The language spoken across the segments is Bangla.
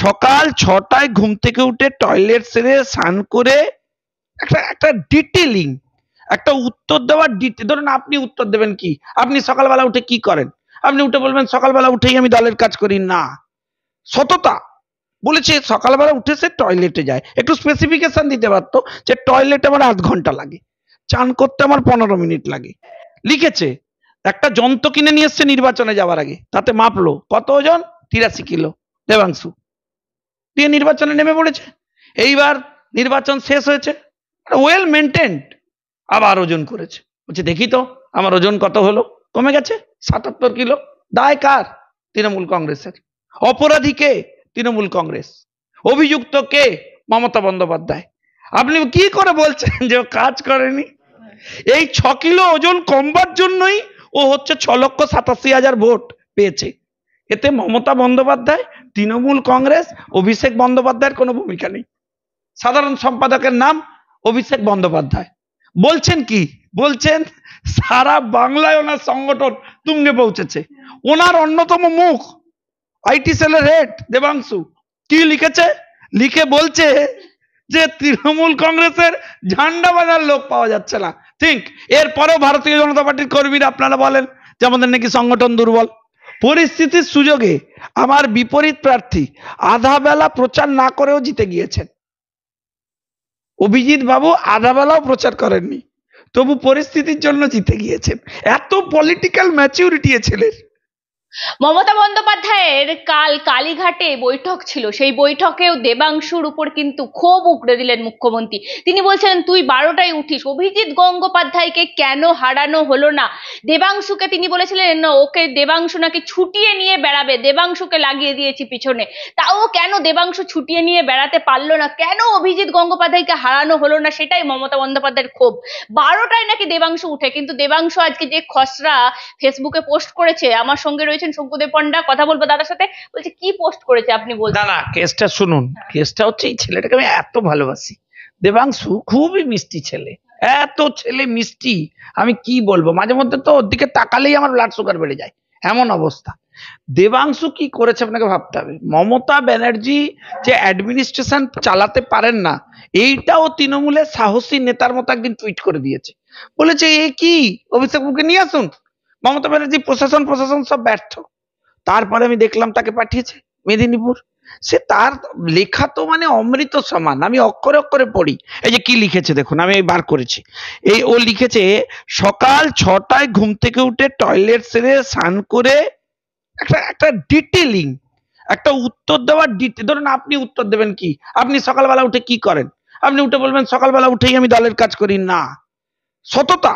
সকাল 6টায় ঘুম থেকে উঠে টয়লেট সেরে স্নান করে একটা একটা ডিটেলিং একটা উত্তর দেওয়ার ধরুন আপনি উত্তর দেবেন কি, আপনি সকালবেলা উঠে কি করেন, আপনি উঠে বলবেন সকালবেলা উঠেই আমি দলের কাজ করি না। সততা বলেছে সকালবেলা উঠে সে টয়লেটে যায়, একটু স্পেসিফিকেশন দিতে পারতো যে টয়লেটে আমার 8 ঘন্টা লাগে, চান করতে আমার 15 মিনিট লাগে। লিখেছে একটা যন্ত্র কিনে নিয়ে এসছে নির্বাচনে যাওয়ার আগে, তাতে মাপলো কত ওজন, 83 কিলো দেবাংশু, দিয়ে নির্বাচনে নেমে পড়েছে। এইবার নির্বাচন শেষ হয়েছে, ওয়েল মেনটেন্ড, আবার ওজন করেছে, বলছে দেখি তো আমার ওজন কত হলো, কমে গেছে 77 কিলো। দায় কার? তৃণমূল কংগ্রেসের। অপরাধী কে? তৃণমূল কংগ্রেস। অভিযুক্ত কে? মমতা বন্দ্যোপাধ্যায়। আপনি কি করে বলছেন যে ও কাজ করেনি? এই 6 কিলো ওজন কমবার জন্যই ও হচ্ছে 6,87,000 ভোট পেয়েছে। এতে মমতা বন্দ্যোপাধ্যায়, তৃণমূল কংগ্রেস, অভিষেক বন্দ্যোপাধ্যায়ের কোনো ভূমিকা নেই। সাধারণ সম্পাদকের নাম অভিষেক বন্দ্যোপাধ্যায়। বলছেন কি? বলছেন সারা বাংলায় ওনার সংগঠন তুঙ্গে পৌঁছেছে। ওনার অন্যতম মুখ আইটি সেলের হেড দেবাংশু কি লিখেছে? লিখে বলছে যে তৃণমূল কংগ্রেসের ঝান্ডা বাঁধার লোক পাওয়া যাচ্ছে না। থিঙ্ক, এরপরেও ভারতীয় জনতা পার্টির কর্মীরা আপনারা বলেন যে আমাদের নাকি সংগঠন দুর্বল। পরিস্থিতির সুযোগে আমার বিপরীত প্রার্থী আধা বেলা প্রচার না করেও জিতে গিয়েছেন। অভিজিৎ বাবু আধা বেলাও প্রচার করেননি, তবু পরিস্থিতির জন্য জিতে গিয়েছেন। এত পলিটিক্যাল ম্যাচিউরিটি এ ছেলের। মমতা বন্দ্যোপাধ্যায়ের কাল কালীঘাটে বৈঠক ছিল, সেই বৈঠকেও দেবাংশুর উপর কিন্তু ক্ষোভ উগড়ে দিলেন মুখ্যমন্ত্রী। তিনি বলছেন তুই 12টায় উঠিস, অভিজিৎ গঙ্গোপাধ্যায়কে কেন হারানো হলো না? দেবাংশুকে তিনি বলেছিলেন ওকে দেবাংশু নাকি ছুটিয়ে নিয়ে বেড়াবে, দেবাংশুকে লাগিয়ে দিয়েছি পিছনে, তাও কেন দেবাংশু ছুটিয়ে নিয়ে বেড়াতে পারলো না, কেন অভিজিৎ গঙ্গোপাধ্যায়কে হারানো হলো না, সেটাই মমতা বন্দ্যোপাধ্যায়ের ক্ষোভ। 12টায় নাকি দেবাংশু উঠে, কিন্তু দেবাংশু আজকে যে খসড়া ফেসবুকে পোস্ট করেছে, আমার সঙ্গে রয়েছে শঙ্কুদেব পণ্ডা, কথা বলবো দাদার সাথে। বলছে কি পোস্ট করেছে আপনি বলছেন? না কেসটা শুনুন। কেসটা হচ্ছে এই ছেলেটাকে আমি এত ভালোবাসি। দেবাংশু খুবই মিষ্টি ছেলে, এত ছেলে মিষ্টি আমি কি বলবো, মাঝে মধ্যে তো ওর দিকে তাকালেই আমার ব্লাড সুগার বেড়ে যায়, এমন অবস্থা। দেবাংশু কি করেছে আপনাকে ভাবতে হবে। মমতা ব্যানার্জি যে অ্যাডমিনিস্ট্রেশন চালাতে পারেন না, এইটাও তৃণমূলের সাহসী নেতার মতো একদিন টুইট করে দিয়েছে, বলেছে এ কি অভিষেক বাবুকে নিয়ে আসুন, মমতা ব্যানার্জি প্রশাসন সব ব্যর্থ। তারপরে আমি দেখলাম তাকে পাঠিয়েছে মেদিনীপুর। সে তার লেখা তো মানে অমৃত সমান, আমি অক্ষরে অক্ষরে পড়ি। এই যে কি লিখেছে দেখুন, আমি বার করেছি। এই ও লিখেছে সকাল 6টায় ঘুম থেকে উঠে টয়লেট সেরে স্নান করে একটা ডিটেলিং একটা উত্তর দেওয়ার ধরুন আপনি উত্তর দেবেন কি, আপনি সকালবেলা উঠে কি করেন, আপনি উঠে বলবেন সকালবেলা উঠেই আমি দলের কাজ করি না। সততা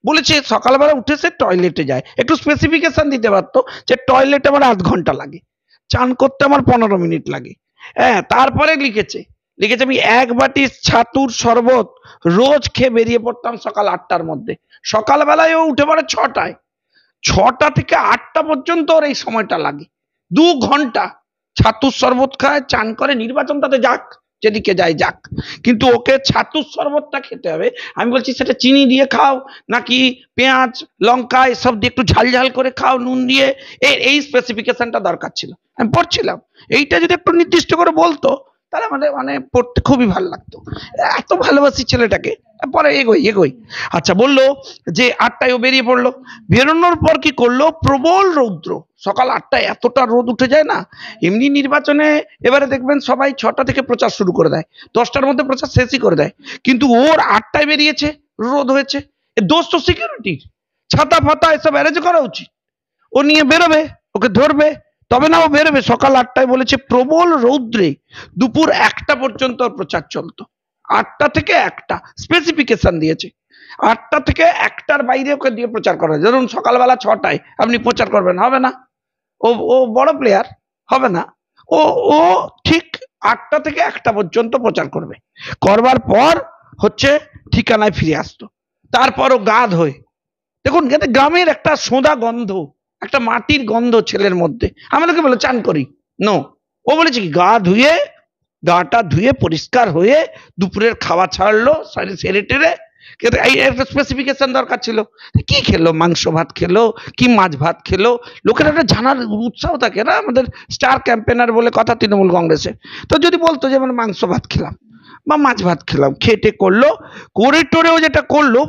বলেছে সকালবেলা উঠে সে টয়লেটে যায়, একটু স্পেসিফিকেশন দিতে পারতো যে টয়লেটে আমার 8 ঘন্টা লাগে, চান করতে আমার 15 মিনিট লাগে। হ্যাঁ, তারপরে লিখেছে আমি 1 বাটি ছাতুর শরবত রোজ খেয়ে বেরিয়ে পড়তাম সকাল 8টার মধ্যে। সকালবেলায় ও উঠে পড়ে 6টায়, 6টা থেকে 8টা পর্যন্ত ওর এই সময়টা লাগে, 2 ঘন্টা ছাতুর শরবত খায়, চান করে, নির্বাচন তাতে যাক যেদিকে যায় যাক, কিন্তু ওকে ছাতুর শরবতটা খেতে হবে। আমি বলছি সেটা চিনি দিয়ে খাও নাকি পেঁয়াজ লঙ্কা এসব দিয়ে একটু ঝাল ঝাল করে খাও নুন দিয়ে, এই স্পেসিফিকেশনটা দরকার ছিল। আমি পড়ছিলাম, এইটা যদি একটু নির্দিষ্ট করে বলতো তাহলে আমাদের মানে পড়তে খুবই ভালো লাগতো। এত ভালোবাসি ছেলেটাকে। পরে এগোই। আচ্ছা, বললো যে 8টায় ও বেরিয়ে পড়লো, বেরোনোর পর কি করলো, প্রবল রৌদ্র, সকাল 8টায় এতটা রোদ উঠে যায় না। এমনি নির্বাচনে এবারে দেখবেন সবাই 6টা থেকে প্রচার শুরু করে দেয়, 10টার মধ্যে প্রচার শেষই করে দেয়, কিন্তু ওর 8টায় বেরিয়েছে, রোদ হয়েছে। দোষ তো সিকিউরিটির, ছাতা ফাতা এসব অ্যারেঞ্জ করা উচিত। ও নিয়ে বেরোবে, ওকে ধরবে, তবে না ও বেরোবে। সকাল 8টায় বলেছে প্রবল রৌদ্রে দুপুর 1টা পর্যন্ত প্রচার চলতো। 8টা থেকে 1টা স্পেসিফিকেশন দিয়েছে, 8টা থেকে 1টার বাইরে ওকে দিয়ে প্রচার করা। ধরুন সকালবেলা 6টায় আপনি প্রচার করবেন, হবে না, ও বড় প্লেয়ার, হবে না। ও ঠিক 8টা থেকে 1টা পর্যন্ত প্রচার করবে, করবার পর হচ্ছে ঠিকানায় ফিরে আসতো। তারপরও গা ধোয়, দেখুন গ্রামের একটা সোঁদা গন্ধ, একটা মাটির গন্ধ ছেলের মধ্যে। আমাদেরকে বলে চান করি, নো, ও বলেছে কি গাটা ধুয়ে পরিষ্কার হয়ে দুপুরের খাওয়া ছাড়লো, সেরে টেরে কিন্তু এই একটা স্পেসিফিকেশন দরকার ছিল, কি খেলো, মাংস ভাত খেলো কি মাছ ভাত খেলো, লোকের একটা জানার উৎসাহ থাকে না, আমাদের স্টার ক্যাম্পেনার বলে কথা তৃণমূল কংগ্রেসে। তো যদি বলতো যে মানে মাংস ভাত খেলাম বা মাছ ভাত খেলাম, খেটে করলো, করে টোরেও যেটা করলো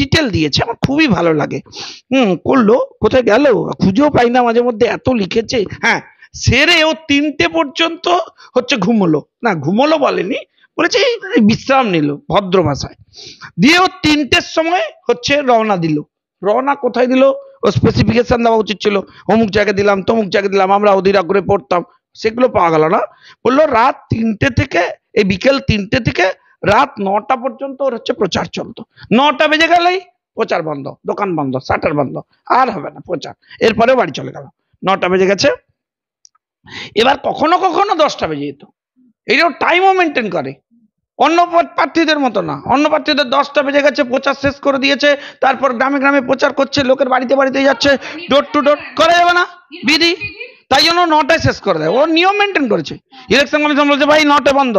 ডিটেল দিয়েছে, আমার খুবই ভালো লাগে। করলো, কোথায় গেল খুঁজেও পাই না, মাঝে মধ্যে এত লিখেছে। হ্যাঁ, সেরে ও 3টে পর্যন্ত হচ্ছে ঘুমোলো, না ঘুমোলো বলেনি, বলেছে এই বিশ্রাম নিল ভদ্র ভাষায়, দিয়ে ও 3টের সময় হচ্ছে রওনা দিল। রওনা কোথায় দিল, ও স্পেসিফিকেশন দেওয়া উচিত ছিল, অমুক জায়গায় দিলাম তমুক জায়গায় দিলাম, আমরা অধীর আগ্রহে পড়তাম, সেগুলো পাওয়া গেল না। বললো রাত 3টে থেকে, এই বিকেল 3টে থেকে রাত 9টা পর্যন্ত ওর হচ্ছে প্রচার চলতো। 9টা বেজে গেলেই প্রচার বন্ধ, দোকান বন্ধ, শাটার বন্ধ, আর হবে না প্রচার। এরপরেও বাড়ি চলে গেল। 9টা বেজে গেছে, এবার কখনো কখনো 10টা বেজে যেত। এইটাও টাইমও মেনটেন করে, অন্য প্রার্থীদের মতো না। অন্য প্রার্থীদের 10টা বেজে গেছে, প্রচার শেষ করে দিয়েছে, তারপর গ্রামে গ্রামে প্রচার করছে, লোকের বাড়িতে বাড়িতে যাচ্ছে, ডোর টু ডোর, করা যাবে না বিধি, তাই জন্য 9টায় শেষ করে দেয়। ও নিয়ম মেনটেন করেছে। ইলেকশন কমিশন বলছে ভাই 9টায় বন্ধ,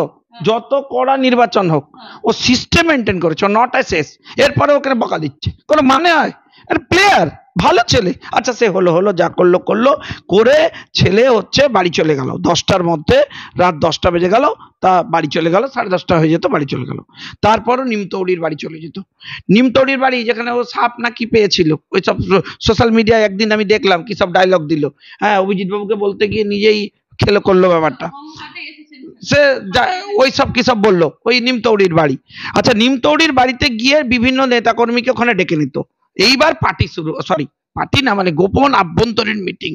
যত কড়া নির্বাচন হোক, ও সিস্টেম মেনটেন করেছে, 9টায় শেষ। এরপরে ওখানে বকা দিচ্ছে, কোনো মানে হয়? আর প্লেয়ার, ভালো ছেলে, আচ্ছা সে হলো হলো, যা করলো করলো, করে ছেলে হচ্ছে বাড়ি চলে গেল 10টার মধ্যে। রাত 10টা বেজে গেল, তা বাড়ি চলে গেল, 10:30 হয়ে যেত, বাড়ি চলে গেল। তারপরও নিমতৌড়ির বাড়ি চলে যেত। নিমতৌড়ির বাড়ি যেখানে ও সাপ না কি পেয়েছিল, ওই সব সোশ্যাল মিডিয়ায় একদিন আমি দেখলাম কি সব ডায়লগ দিল। হ্যাঁ, অভিজিৎ বাবুকে বলতে গিয়ে নিজেই খেলো করলো ব্যাপারটা, সে ওই সব কি সব বললো, ওই নিমতৌড়ির বাড়ি। আচ্ছা, নিমতৌড়ির বাড়িতে গিয়ে বিভিন্ন নেতাকর্মীকে ওখানে ডেকে নিত। এইবার পার্টি শুরু, সরি পার্টি না, মানে গোপন আভ্যন্তরীণ মিটিং।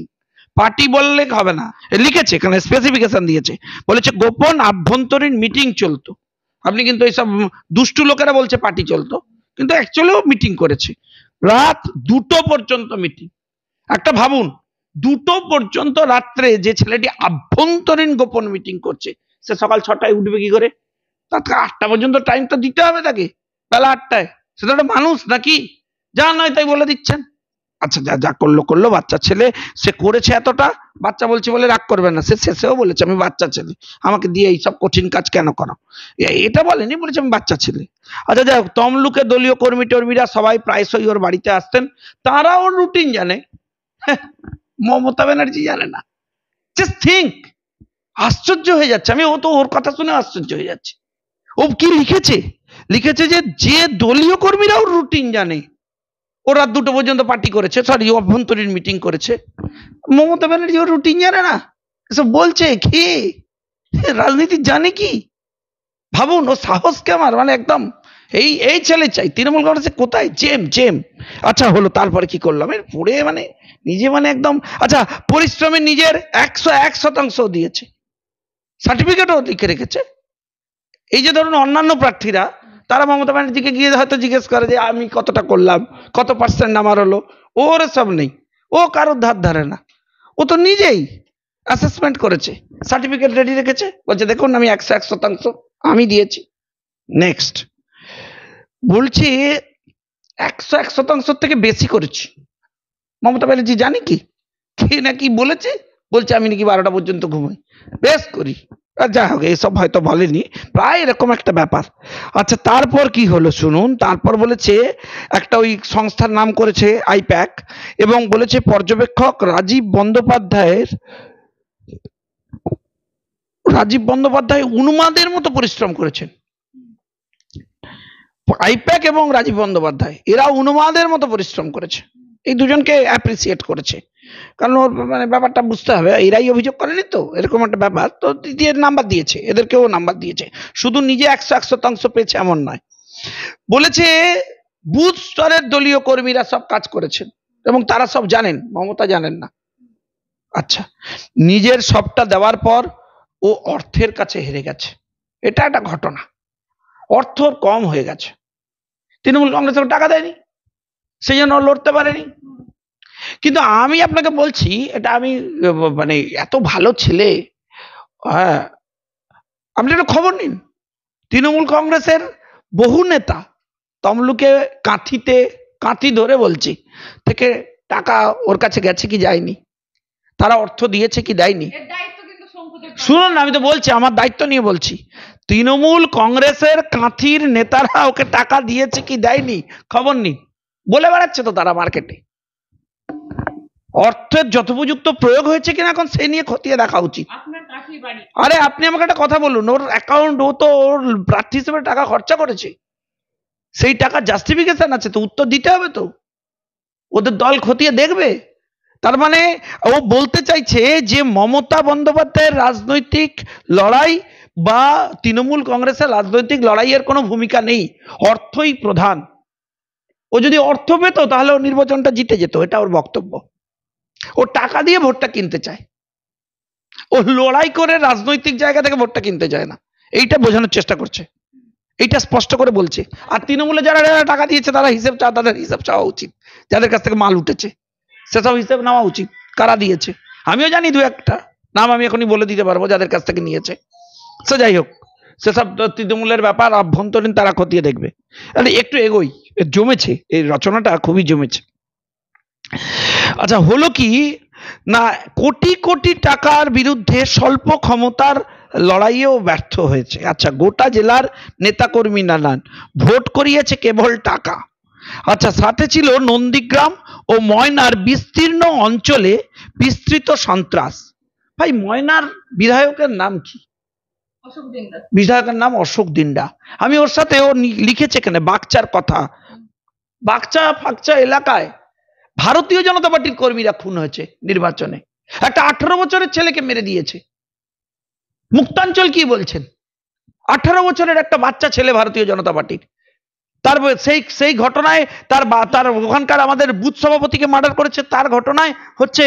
পার্টি বললে হবে না, লিখেছে এখানে, স্পেসিফিকেশন দিয়েছে, বলেছে গোপন আভ্যন্তরীণ মিটিং চলতো। আপনি কিন্তু এইসব দুষ্টু লোকেরা বলছে পার্টি চলতো, কিন্তু অ্যাকচুয়ালিও মিটিং করেছে। রাত 2টো পর্যন্ত মিটিং। একটা ভাবুন, 2টো পর্যন্ত রাত্রে যে ছেলেটি আভ্যন্তরীণ গোপন মিটিং করছে, সে সকাল 6টায় উঠবে কি করে? তাকে 8টা পর্যন্ত টাইম তো দিতে হবে তাকে, বেলা 8টায়। সে তো একটা মানুষ নাকি, যা নয় তাই বলে দিচ্ছেন। আচ্ছা, যা যা করলো করলো, বাচ্চা ছেলে, সে করেছে এতটা, বাচ্চা বলছে বলে রাগ করবেন না, সে শেষেও বলেছে আমি বাচ্চা ছেলে, আমাকে দিয়ে এইসব কঠিন কাজ কেন করো, এটা বলেনি, বলেছে আমি বাচ্চা ছেলে। আচ্ছা যাই হোক, তমলুকে দলীয় কর্মী টর্মীরা সবাই প্রায়শই ওর বাড়িতে আসতেন, তারা ওর রুটিন জানে, মমতা ব্যানার্জি জানে না। জাস্ট থিঙ্ক, আশ্চর্য হয়ে যাচ্ছে আমি, ও তো ওর কথা শুনে আশ্চর্য হয়ে যাচ্ছে। ও কি লিখেছে, লিখেছে যে দলীয় কর্মীরা ওর রুটিন জানে, ও রাত 2টো পর্যন্ত পার্টি করেছে, সরি অভ্যন্তরীণ মিটিং করেছে। মমতা ব্যানার্জি ওর রুটিন জানে না, এসব বলছে কি? রাজনীতি জানে কি? ভাবুন, ও সাহস কেমন, মানে একদম এই ছেলে চাই তৃণমূল কংগ্রেসে, কোথায় জেম। আচ্ছা হলো, তারপরে কি করলাম, এর পরে মানে নিজে মানে একদম, আচ্ছা পরিশ্রমে নিজের 101% দিয়েছে, সার্টিফিকেটও লিখে রেখেছে। এই যে ধরুন অন্যান্য প্রার্থীরা, তারা মমতা ব্যানার্জিকে গিয়ে হয়তো জিজ্ঞেস করে যে আমি কতটা করলাম, কত পার্সেন্ট আমার হলো, ওর সব নেই, ও কারোর ধার ধারে না, ও তো নিজেই অ্যাসেসমেন্ট করেছে, সার্টিফিকেট রেডি রেখেছে, বলছে দেখুন আমি 101% আমি দিয়েছি। নেক্সট বলছে 101% থেকে বেশি করেছি। মমতা ব্যানার্জি জানি কি কে নাকি বলেছে, বলছে আমি নাকি 12টা পর্যন্ত ঘুমাই, বেশ করি। যাই হোক, এইসব হয়তো বলেনি, প্রায় এরকম একটা ব্যাপার। আচ্ছা তারপর কি হলো শুনুন, তারপর বলেছে একটা ওই সংস্থার নাম করেছে আইপ্যাক, এবং বলেছে পর্যবেক্ষক রাজীব বন্দ্যোপাধ্যায় উন্মাদের মতো পরিশ্রম করেছেন। আইপ্যাক এবং রাজীব বন্দ্যোপাধ্যায় এরা উন্মাদের মতো পরিশ্রম করেছে, এই দুজনকে অ্যাপ্রিসিয়েট করেছে। কারণ ওর মানে ব্যাপারটা বুঝতে হবে, এরাই অভিযোগ করেনি তো, এরকম একটা ব্যাপার তো, দিয়ে নাম্বার দিয়েছে, এদেরকেও নাম্বার দিয়েছে, শুধু নিজে 101% পেয়েছে এমন নয়। বলেছে বুথ স্তরের দলীয় কর্মীরা সব কাজ করেছেন এবং তারা সব জানেন, মমতা জানেন না। আচ্ছা, নিজের সবটা দেওয়ার পর ও অর্থের কাছে হেরে গেছে, এটা একটা ঘটনা, অর্থ কম হয়ে গেছে, তৃণমূল কংগ্রেসকে টাকা দেয়নি, সেই জন্য লড়তে পারেনি। কিন্তু আমি আপনাকে বলছি, এটা আমি মানে এত ভালো ছেলে, হ্যাঁ আপনি একটা খবর নিন, তৃণমূল কংগ্রেসের বহু নেতা তমলুকে কাঁথি ধরে বলছি থেকে টাকা ওর কাছে গেছে কি যায়নি, তারা অর্থ দিয়েছে কি দেয়নি, শুনুন আমি তো বলছি, আমার দায়িত্ব নিয়ে বলছি, তৃণমূল কংগ্রেসের কাঁথির নেতারা ওকে টাকা দিয়েছে কি দেয়নি খবর নেই, বলে বেড়াচ্ছে তো তারা মার্কেটে। অর্থের যথোপযুক্ত প্রয়োগ হয়েছে কিনা এখন সেই নিয়ে খতিয়ে দেখা উচিত। আরে আপনি আমাকে একটা কথা বলুন, ওর অ্যাকাউন্ট, ও তো ওর প্রার্থী হিসেবে টাকা খরচা করেছে, সেই টাকা জাস্টিফিকেশন আছে তো, উত্তর দিতে হবে তো, ওদের দল খতিয়ে দেখবে। তার মানে ও বলতে চাইছে যে মমতা বন্দ্যোপাধ্যায়ের রাজনৈতিক লড়াই বা তৃণমূল কংগ্রেসের রাজনৈতিক লড়াইয়ের কোনো ভূমিকা নেই, অর্থই প্রধান। ও যদি অর্থ পেত তাহলে ও নির্বাচনটা জিতে যেত, এটা ওর বক্তব্য। ও টাকা দিয়ে ভোটটা কিনতে চায়, ও লড়াই করে রাজনৈতিক জায়গা থেকে ভোটটা কিনতে চায় না, এইটা বোঝানোর চেষ্টা করছে, এইটা স্পষ্ট করে বলছে। আর তৃণমূলে যারা যারা টাকা দিয়েছে তারা হিসেব চাওয়া, তাদের হিসাব চাওয়া উচিত, যাদের কাছ থেকে মাল উঠেছে সেসব হিসেব নেওয়া উচিত, কারা দিয়েছে। আমিও জানি দু একটা নাম, আমি এখনই বলে দিতে পারবো যাদের কাছ থেকে নিয়েছে। সে যাই হোক, সেসব তৃণমূলের ব্যাপার, আভ্যন্তরীণ তারা খতিয়ে দেখবে। একটু এগোই, জমেছে এই রচনাটা, খুবই জমেছে। আচ্ছা, হলো কি না, কোটি কোটি টাকার বিরুদ্ধে স্বল্প ক্ষমতার লড়াইয়েও ব্যর্থ হয়েছে। আচ্ছা, গোটা জেলার নেতাকর্মী নানান ভোট করিয়েছে কেবল টাকা। আচ্ছা, সাথে ছিল নন্দীগ্রাম ও ময়নার বিস্তীর্ণ অঞ্চলে বিস্তৃত সন্ত্রাস। ভাই, ময়নার বিধায়কের নাম কি? বিধায়কের নাম অশোক দিন্ডা। আমি ওর সাথে, ও লিখেছে এখানে বাগচার কথা, বাগচা ফাকচা এলাকায় ভারতীয় জনতা পার্টির কর্মীরা খুন হয়েছে নির্বাচনে, একটা 18 বছরের ছেলেকে মেরে দিয়েছে। মুক্তাঞ্চল কি বলছেন? 18 বছরের একটা বাচ্চা ছেলে ভারতীয় জনতা পার্টির, তার সেই ঘটনায় তার ওখানকার আমাদের বুথ সভাপতিকে মার্ডার করেছে, তার ঘটনায় হচ্ছে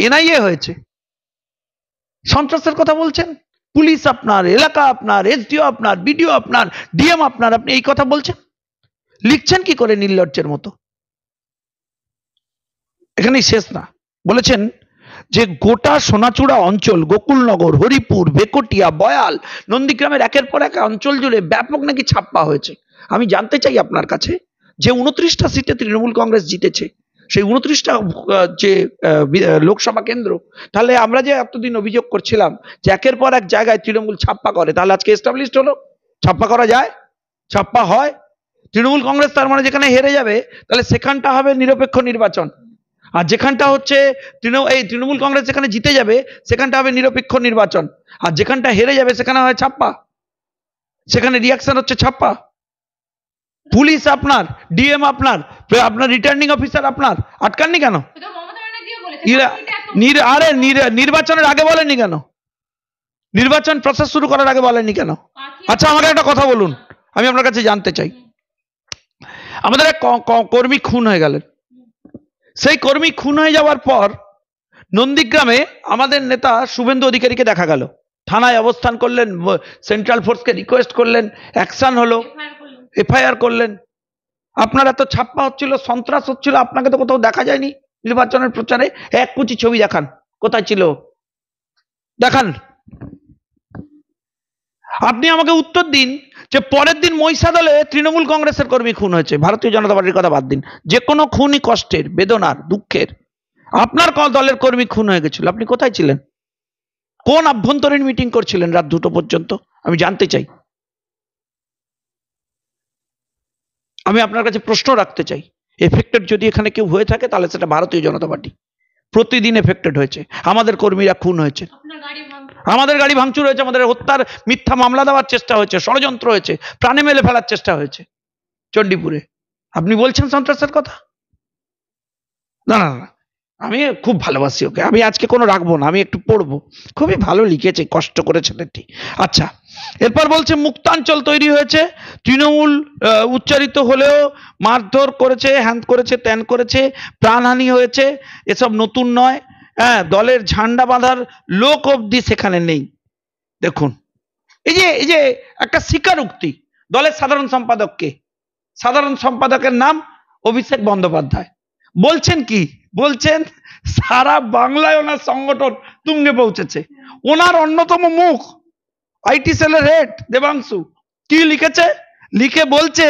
এনআইএ হয়েছে। সন্ত্রাসের কথা বলছেন, পুলিশ আপনার, এলাকা আপনার, এসডিও আপনার, বিডিও আপনার, ডিএম আপনার, আপনি এই কথা বলছেন, লিখছেন কি করে নির্লজ্জের মতো? এখানেই শেষ না, বলেছেন যে গোটা সোনাচূড়া অঞ্চল, গোকুলনগর, হরিপুর, বেকটিয়া, বয়াল, নন্দীগ্রামের একের পর এক অঞ্চল জুড়ে ব্যাপক নাকি ছাপ্পা হয়েছে। আমি জানতে চাই আপনার কাছে, যে 29টা সিটে তৃণমূল কংগ্রেস জিতেছে, সেই 29টা যে লোকসভা কেন্দ্র, তাহলে আমরা যে এতদিন অভিযোগ করছিলাম যে একের পর এক জায়গায় তৃণমূল ছাপ্পা করে, তাহলে আজকে এস্টাবলিশড হলো ছাপ্পা করা যায়, ছাপ্পা হয়। তৃণমূল কংগ্রেস তার মানে যেখানে হেরে যাবে তাহলে সেখানটা হবে নিরপেক্ষ নির্বাচন, আর যেখানটা হচ্ছে তৃণমূল কংগ্রেস যেখানে জিতে যাবে সেখানটা হবে নিরপেক্ষ নির্বাচন, আর যেখানটা হেরে যাবে সেখানে হয় ছাপ্পা, সেখানে রিয়াকশন হচ্ছে ছাপ্পা। পুলিশ আপনার, ডিএম আপনার, আপনার রিটার্নিং অফিসার আপনার, আটকাননি কেন? আরে নির্বাচনের আগে বলেননি কেন? নির্বাচন প্রসেস শুরু করার আগে বলেননি কেন? আচ্ছা, আমাকে একটা কথা বলুন, আমি আপনার কাছে জানতে চাই। আমাদের এক কর্মী খুন হয়ে গেলেন, সেই কর্মী খুন হয়ে যাওয়ার পর নন্দীগ্রামে আমাদের নেতা শুভেন্দু অধিকারীকে দেখা গেল, থানায় অবস্থান করলেন, সেন্ট্রাল ফোর্সকে রিকোয়েস্ট করলেন, অ্যাকশন হলো, এফআইআর করলেন। আপনার এত ছাপ্পা হচ্ছিল, সন্ত্রাস হচ্ছিল, আপনাকে তো কোথাও দেখা যায়নি নির্বাচনের প্রচারে। এক কুচি ছবি দেখান, কোথায় ছিল দেখান। আপনি আমাকে উত্তর দিন যে পরের দিন মহিষাদলে তৃণমূল কংগ্রেসের কর্মী খুন হয়েছে, ভারতীয় জনতা পার্টির কথা বাদ দিন, যে কোনো খুনই কষ্টের, বেদনার, দুঃখের। আপনার দলের কর্মী খুন হয়ে গেছিল, আপনি কোথায় ছিলেন? কোন আভ্যন্তরীণ মিটিং করছিলেন রাত 2টো পর্যন্ত? আমি জানতে চাই, আমি আপনার কাছে প্রশ্ন রাখতে চাই। এফেক্টেড যদি এখানে কেউ হয়ে থাকে তাহলে সেটা ভারতীয় জনতা পার্টি, প্রতিদিন এফেক্টেড হয়েছে, আমাদের কর্মীরা খুন হয়েছে, আমাদের গাড়ি ভাঙচুর হয়েছে, আমাদের হত্যার মিথ্যা মামলা দেওয়ার চেষ্টা হয়েছে, ষড়যন্ত্র হয়েছে, প্রাণে মেলে ফেলার চেষ্টা হয়েছে চণ্ডীপুরে। আপনি বলছেন সন্ত্রাসের কথা? না না না, আমি খুব ভালোবাসি ওকে, আমি আজকে কোনো রাখবো না, আমি একটু পড়বো, খুবই ভালো লিখেছে, কষ্ট করে ছেলেটি। আচ্ছা, এরপর বলছে মুক্তাঞ্চল তৈরি হয়েছে, তৃণমূল উচ্চারিত হলেও মারধর করেছে, হ্যান করেছে, ত্যান করেছে, প্রাণহানি হয়েছে, এসব নতুন নয়। হ্যাঁ, দলের ঝান্ডা বাঁধার লোক অবধি সেখানে নেই। দেখুন, এই যে একটা স্বীকারোক্তি, দলের সাধারণ সম্পাদককে, সাধারণ সম্পাদকের নাম অভিষেক বন্দ্যোপাধ্যায়, বলছেন কি? বলছেন সারা বাংলায় ওনার সংগঠন তুঙ্গে পৌঁছেছে, ওনার অন্যতম মুখ আইটি সেলের হেড দেবাংশু কি লিখেছে? লিখে বলছে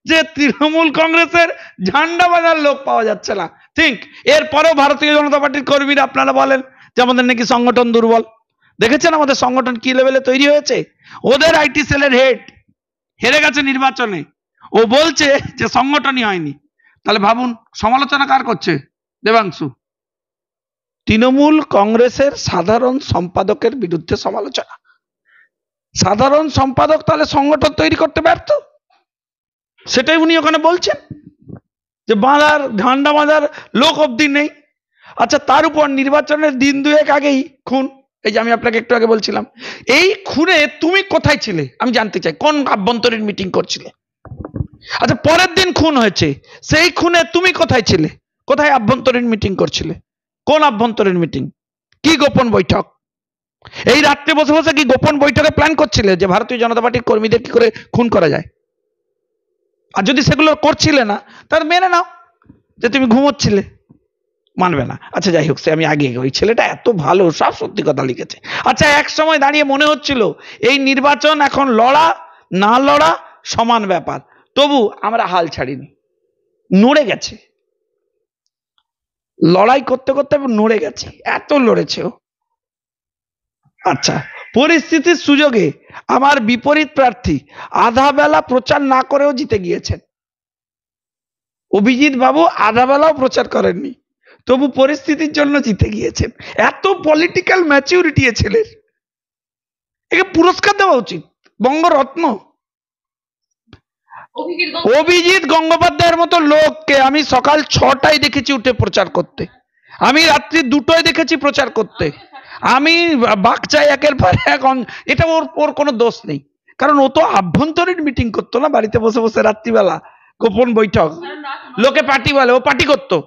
যে তৃণমূল কংগ্রেসের ঝান্ডা বাঁধার লোক পাওয়া যাচ্ছে না। ঠিক এরপরেও ভারতীয় জনতা পার্টির কর্মীরা আপনারা বলেন যে আমাদের নাকি সংগঠন দুর্বল। দেখেছেন আমাদের সংগঠন কি লেভেলে তৈরি হয়েছে। ওদের আইটি সেলের হেড হেরে গেছে নির্বাচনে, ও বলছে যে সংগঠনই হয়নি। তাহলে ভাবুন সমালোচনা কার করছে? দেবাংশু। তৃণমূল কংগ্রেসের সাধারণ সম্পাদকের বিরুদ্ধে সমালোচনা। সাধারণ সম্পাদক তাহলে সংগঠন তৈরি করতে ব্যর্থ, সেটাই উনি ওখানে বলছেন যে বাঁধার ঝান্ডা বাঁধার লোক অবধি নেই। আচ্ছা, তার উপর নির্বাচনের দিন দুয়েক আগেই খুন। এই যে আমি আপনাকে একটু আগে বলছিলাম, এই খুনে তুমি কোথায় ছিলে আমি জানতে চাই, কোন আভ্যন্তরীণ মিটিং করছিলে? আচ্ছা, পরের দিন খুন হয়েছে, সেই খুনে তুমি কোথায় ছিলে? কোথায় আভ্যন্তরীণ মিটিং করছিলে? কোন আভ্যন্তরীণ মিটিং? কি গোপন বৈঠক? এই রাত্রে বসে বসে কি গোপন বৈঠকে প্ল্যান করছিলে যে ভারতীয় জনতা পার্টির কর্মীদের কি করে খুন করা যায়? আর যদি সেগুলো করছিলে না, তাহলে মেনে নাও যে তুমি ঘুমোচ্ছিলে, মানবে না। আচ্ছা যাই হোক, সে আমি আগে, ওই ছেলেটা এত ভালো, সব সত্যি কথা লিখেছে। আচ্ছা, এক সময় দাঁড়িয়ে মনে হচ্ছিল এই নির্বাচন এখন লড়া না লড়া সমান ব্যাপার, তবু আমরা হাল ছাড়িনি। নড়ে গেছে, লড়াই করতে করতে নড়ে গেছে, এত লড়েছে ও। আচ্ছা, পরিস্থিতির সুযোগে আমার বিপরীত প্রার্থী আধা বেলা প্রচার না করেও জিতে গিয়েছেন। অভিজিৎ বাবু আধা বেলাও প্রচার করেননি, তবু পরিস্থিতির জন্য জিতে গিয়েছেন। এত পলিটিক্যাল ম্যাচিউরিটি এ ছেলের, একে পুরস্কার দেওয়া উচিত, বঙ্গরত্ন। অভিজিৎ গঙ্গোপাধ্যায়ের মতো লোককে আমি সকাল 6টায় দেখেছি উঠে প্রচার করতে, আমি রাত্রি 2টোয় দেখেছি প্রচার করতে, আমি বাকচাই একের পর এক। এটা ওর কোনো দোষ নেই, কারণ ও তো আভ্যন্তরীণ মিটিং করতো না, বাড়িতে বসে বসে রাত্রিবেলা গোপন বৈঠক, লোকে পার্টি বলে, ও পার্টি করতো,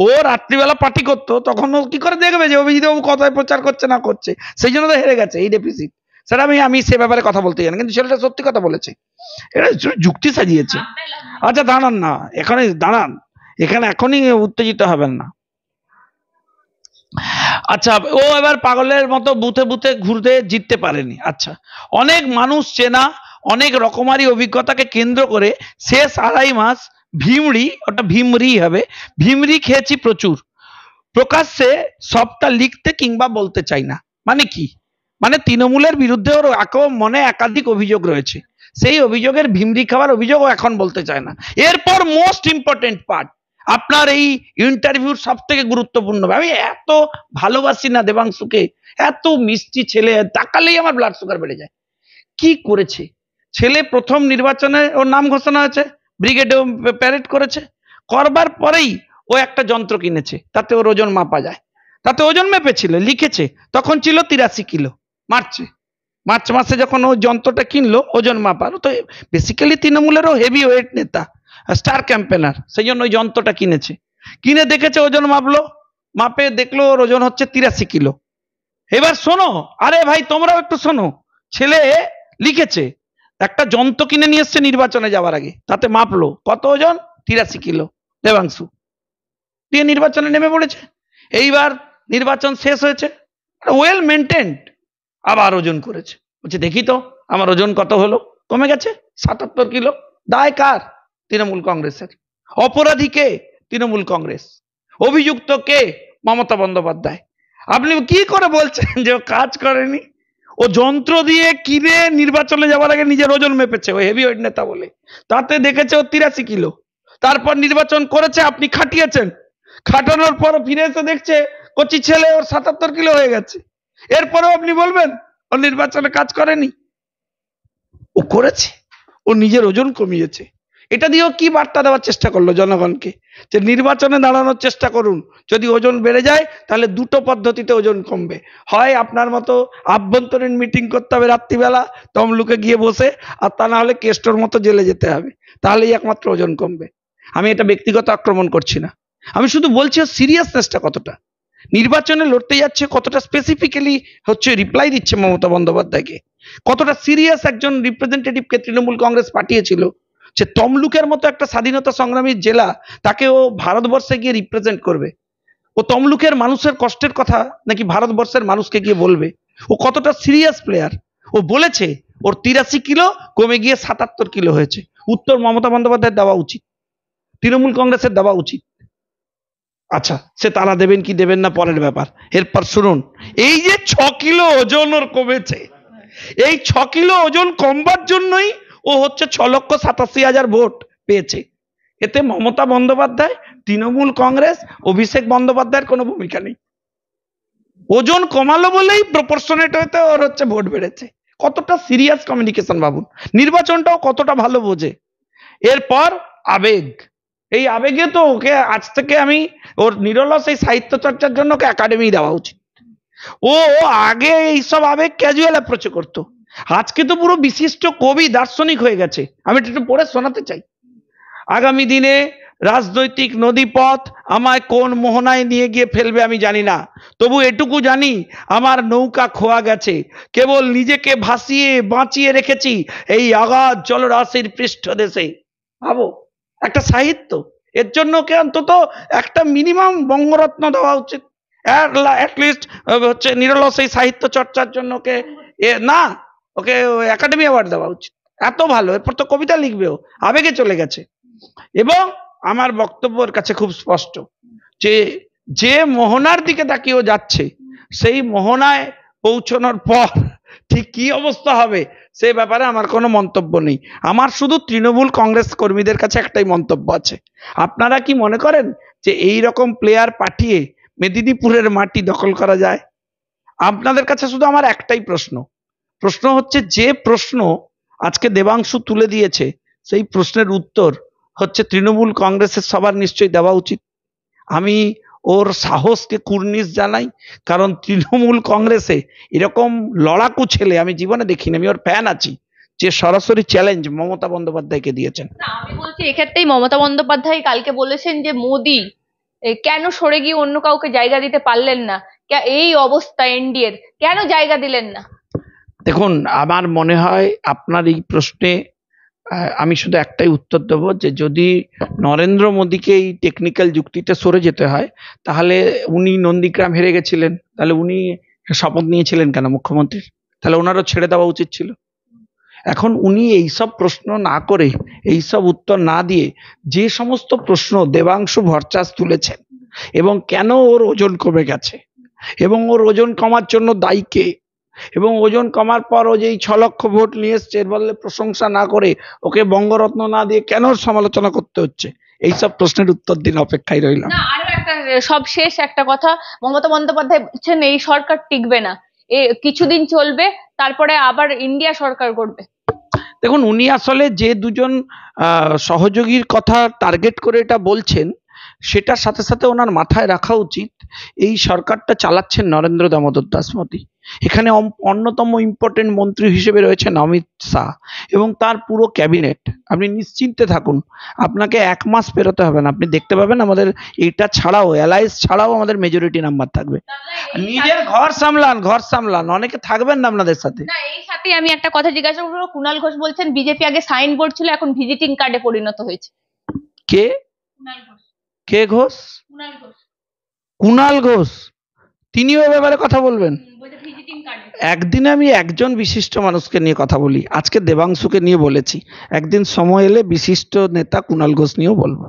ও রাত্রিবেলা পার্টি করতো। তখন ও কি করে দেখবে যে অভিজিৎ বাবু কথায় প্রচার করছে না করছে? সেই জন্য তো হেরে গেছে, এই ডেফিসিট। সেটা আমি সে ব্যাপারে কথা বলতে জানি, কিন্তু ছেলেটা সত্যি কথা বলেছে, এটা যুক্তি সাজিয়েছে। আচ্ছা দাঁড়ান না, এখানে দাঁড়ান, এখানে এখনই উত্তেজিত হবেন না। আচ্ছা, ও এবার পাগলের মতো বুথে বুথে ঘুরতে জিততে পারেনি। আচ্ছা, অনেক মানুষ চেনা, অনেক রকমারি অভিজ্ঞতাকে কেন্দ্র করে শেষ 2.5 মাস ভিমড়ি, ওটা ভিমরি হবে, ভিমরি খেয়েছি প্রচুর। প্রকাশ্যে সবটা লিখতে কিংবা বলতে চাই না। মানে কি? মানে তৃণমূলের বিরুদ্ধে ওর মনে একাধিক অভিযোগ রয়েছে, সেই অভিযোগের ভিমরি খাওয়ার অভিযোগ ও এখন বলতে চায় না। এরপর মোস্ট ইম্পর্টেন্ট পার্ট, আপনার এই ইন্টারভিউর সব থেকে গুরুত্বপূর্ণ, আমি এত ভালোবাসি না দেবাংশুকে, এত মিষ্টি ছেলে, তাকালেই আমার ব্লাড সুগার বেড়ে যায়। কি করেছে ছেলে? প্রথম নির্বাচনে ওর নাম ঘোষণা হয়েছে, ব্রিগেডে প্যারেড করেছে, করবার পরেই ও একটা যন্ত্র কিনেছে, তাতে ওর ওজন মাপা যায়, তাতে ওজন মেপেছিল, লিখেছে, তখন ছিল 83 কিলো। মার্চ মাসে যখন ও যন্ত্রটা কিনলো ওজন মাপার, তো বেসিক্যালি তৃণমূলেরও হেভি ওয়েট নেতা, স্টার ক্যাম্পেনার, সেই জন্য ওই যন্ত্রটা কিনেছে। কিনে দেখেছে, ওজন মাপলো, মাপে দেখলো ওর ওজন হচ্ছে 83 কিলো। এবার শোনো, আরে ভাই তোমরাও একটু শোনো, ছেলে লিখেছে, একটা যন্ত্র কিনে নিয়ে এসছে নির্বাচনে যাওয়ার আগে, তাতে মাপলো কত ওজন, 83 কিলো। দেবাংশু দিয়ে নির্বাচনে নেমে পড়েছে। এইবার নির্বাচন শেষ হয়েছে, ওয়েল মেনটেন্ড, আবার ওজন করেছে, বলছে দেখি তো আমার ওজন কত হলো, কমে গেছে 77 কিলো। দায় কার? তৃণমূল কংগ্রেসের। অপরাধী কে? তৃণমূল কংগ্রেস। অভিযুক্ত কে? মমতা বন্দ্যোপাধ্যায়। আপনি কি করে বলছেন যে ও কাজ করেনি? ও যন্ত্র দিয়ে কিনে নির্বাচনে যাওয়ার আগে নিজের ওজন মেপেছে, ও হেভি ওয়েট নেতা বলে, তাতে দেখেছে ও 83 কিলো। তারপর নির্বাচন করেছে, আপনি খাটিয়েছেন, খাটানোর পর ফিরে এসে দেখছে কচি ছেলে ওর 77 কিলো হয়ে গেছে। এরপরেও আপনি বলবেন ও নির্বাচনে কাজ করেনি? ও করেছে, ও নিজের ওজন কমিয়েছে। এটা দিয়েও কি বার্তা দেওয়ার চেষ্টা করলো জনগণকে? যে নির্বাচনে দাঁড়ানোর চেষ্টা করুন, যদি ওজন বেড়ে যায় তাহলে দুটো পদ্ধতিতে ওজন কমবে, হয় আপনার মতো আভ্যন্তরীণ মিটিং করতে হবে রাত্রিবেলা তমলুকে গিয়ে বসে, আর তা না হলে কেষ্টর মতো জেলে যেতে হবে, তাহলেই একমাত্র ওজন কমবে। আমি এটা ব্যক্তিগত আক্রমণ করছি না, আমি শুধু বলছি সিরিয়াসনেসটা কতটা, নির্বাচনে লড়তে যাচ্ছে, কতটা স্পেসিফিক্যালি হচ্ছে রিপ্লাই দিচ্ছে মমতা বন্দ্যোপাধ্যায়কে, কতটা সিরিয়াস একজন রিপ্রেজেন্টেটিভকে তৃণমূল কংগ্রেস পাঠিয়েছিল, যে তমলুকের মতো একটা স্বাধীনতা সংগ্রামী জেলা, তাকে ও ভারতবর্ষে গিয়ে রিপ্রেজেন্ট করবে। ও তমলুকের মানুষের কষ্টের কথা নাকি ভারতবর্ষের মানুষকে গিয়ে বলবে। ও কতটা সিরিয়াস প্লেয়ার। ও বলেছে ওর 83 কিলো কমে গিয়ে 77 কিলো হয়েছে। উত্তর মমতা বন্দ্যোপাধ্যায়ের দেওয়া উচিত, তৃণমূল কংগ্রেসের দেওয়া উচিত। আচ্ছা, সে তারা দেবেন কি দেবেন না পরের ব্যাপার। এরপর শুনুন, এই যে 6 কিলো ওজন ওর কমেছে, এই 6 কিলো ওজন কমবার জন্যই ও হচ্ছে 6,87,000 ভোট পেয়েছে। এতে মমতা বন্দ্যোপাধ্যায়, তৃণমূল কংগ্রেস, অভিষেক বন্দ্যোপাধ্যায়ের কোনো ভূমিকা নেই। ওজন কমালো বলেই প্রপোর্শনেট হতে ওর হচ্ছে ভোট বেড়েছে। কতটা সিরিয়াস কমিউনিকেশন ভাবুন, নির্বাচনটাও কতটা ভালো বোঝে। এরপর আবেগ, এই আবেগে তো ওকে আজ থেকে আমি ওর নিরলস এই সাহিত্য চর্চার জন্য ওকে একাডেমি দেওয়া উচিত। ও আগে এইসব আবেগ ক্যাজুয়াল অ্যাপ্রোচে করতো, আজকে তো পুরো বিশিষ্ট কবি দার্শনিক হয়ে গেছে। আমি একটু পড়ে শোনাতে চাই। আগামী দিনে রাজনৈতিক নদীপথ আমায় কোন মোহনায় নিয়ে গিয়ে ফেলবে আমি জানি না, তবু এটুকু জানি আমার নৌকা খোয়া গেছে, কেবল নিজেকে ভাসিয়ে বাঁচিয়ে রেখেছি এই অগাধ জলরাশির পৃষ্ঠদেশে। ভাবো, একটা সাহিত্য, এর জন্য ওকে অন্তত একটা মিনিমাম বঙ্গরত্ন দেওয়া উচিত, অ্যাটলিস্ট হচ্ছে নিরলস এই সাহিত্য চর্চার জন্য ওকে না, ওকে একাডেমি অ্যাওয়ার্ড দেওয়া উচিত। এত ভালো, এরপর তো কবিতা লিখবেও, আবেগে চলে গেছে। এবং আমার বক্তব্যের কাছে খুব স্পষ্ট যে যে মোহনার দিকে তাকিয়েও যাচ্ছে, সেই মোহনায় পৌঁছানোর পর ঠিক কি অবস্থা হবে সে ব্যাপারে আমার কোনো মন্তব্য নেই। আমার শুধু তৃণমূল কংগ্রেস কর্মীদের কাছে একটাই মন্তব্য আছে, আপনারা কি মনে করেন যে এই রকম প্লেয়ার পাঠিয়ে মেদিনীপুরের মাটি দখল করা যায়? আপনাদের কাছে শুধু আমার একটাই প্রশ্ন হচ্ছে, যে প্রশ্ন আজকে দেবাংশু তুলে দিয়েছে সেই প্রশ্নের উত্তর হচ্ছে তৃণমূল কংগ্রেসের সবার নিশ্চয়ই দেওয়া উচিত। আমি ওর সাহসকে কুর্নিশ জানাই, কারণ তৃণমূল কংগ্রেসে এরকম লড়াকু ছেলে আমি জীবনে দেখিনি। আমি ওর ফ্যান আছি, যে সরাসরি চ্যালেঞ্জ মমতা বন্দ্যোপাধ্যায়কে দিয়েছেন। আমি বলছি এক্ষেত্রেই মমতা বন্দ্যোপাধ্যায় কালকে বলেছেন যে মোদি কেন সরে গিয়ে অন্য কাউকে জায়গা দিতে পারলেন না, এই অবস্থা এনডিএর কেন জায়গা দিলেন না? দেখুন, আমার মনে হয় আপনার এই প্রশ্নে আমি শুধু একটাই উত্তর দেবো, যে যদি নরেন্দ্র মোদীকে এই টেকনিক্যাল যুক্তিতে সরে যেতে হয়, তাহলে উনি নন্দীগ্রাম হেরে গেছিলেন, তাহলে উনি শপথ নিয়েছিলেন কেন মুখ্যমন্ত্রীর? তাহলে ওনারও ছেড়ে দেওয়া উচিত ছিল। এখন উনি এইসব প্রশ্ন না করে, এইসব উত্তর না দিয়ে, যে সমস্ত প্রশ্ন দেবাংশু ভট্টাচার্য তুলেছেন, এবং কেন ওর ওজন কমে গেছে, এবং ওর ওজন কমার জন্য দায়ী কে, এবং ওজন কমার পর ও যে 6 লক্ষ ভোট নিয়ে এসছে এর বদলে প্রশংসা না করে ওকে বঙ্গরত্ন না দিয়ে কেন সমালোচনা করতে হচ্ছে, এইসব প্রশ্নের উত্তর দিন, অপেক্ষায় রইলাম। না, আরো একটা সব শেষ একটা কথা, মমতা বন্দ্যোপাধ্যায় বলছেন এই সরকার টিকবে না, কিছুদিন চলবে, তারপরে আবার ইন্ডিয়া সরকার করবে। দেখুন, উনি আসলে যে দুজন সহযোগীর কথা টার্গেট করে এটা বলছেন, সেটার সাথে সাথে ওনার মাথায় রাখা উচিত এই সরকারটা চালাচ্ছেন নরেন্দ্র দামোদর দাস মোদী। এখানে অন্যতম ইম্পর্টেন্ট মন্ত্রী হিসেবে রয়েছেন অমিত শাহ এবং তার পুরো ক্যাবিনেট। আপনি নিশ্চিন্তে থাকুন, আপনাকে 1 মাস পেরোতে হবে না, আপনি দেখতে পাবেন আমাদের এটা ছাড়াও, অ্যালায়েন্স ছাড়াও আমাদের মেজরিটি নাম্বার থাকবে। নিজের ঘর সামলান, অনেকে থাকবেন না আপনাদের সাথে। না, এই সাথে আমি একটা কথা জিজ্ঞাসা করবো, কুণাল ঘোষ বলছেন বিজেপি আগে সাইন বোর্ড ছিল, এখন ভিজিটিং কার্ডে পরিণত হয়েছে। কে কে ঘোষ? কুণাল ঘোষ, তিনিও এ ব্যাপারে কথা বলবেন? একদিন আমি একজন বিশিষ্ট মানুষকে নিয়ে কথা বলি, আজকে দেবাংশুকে নিয়ে বলেছি, একদিন সময় এলে বিশিষ্ট নেতা কুণাল ঘোষ নিয়েও বলবো।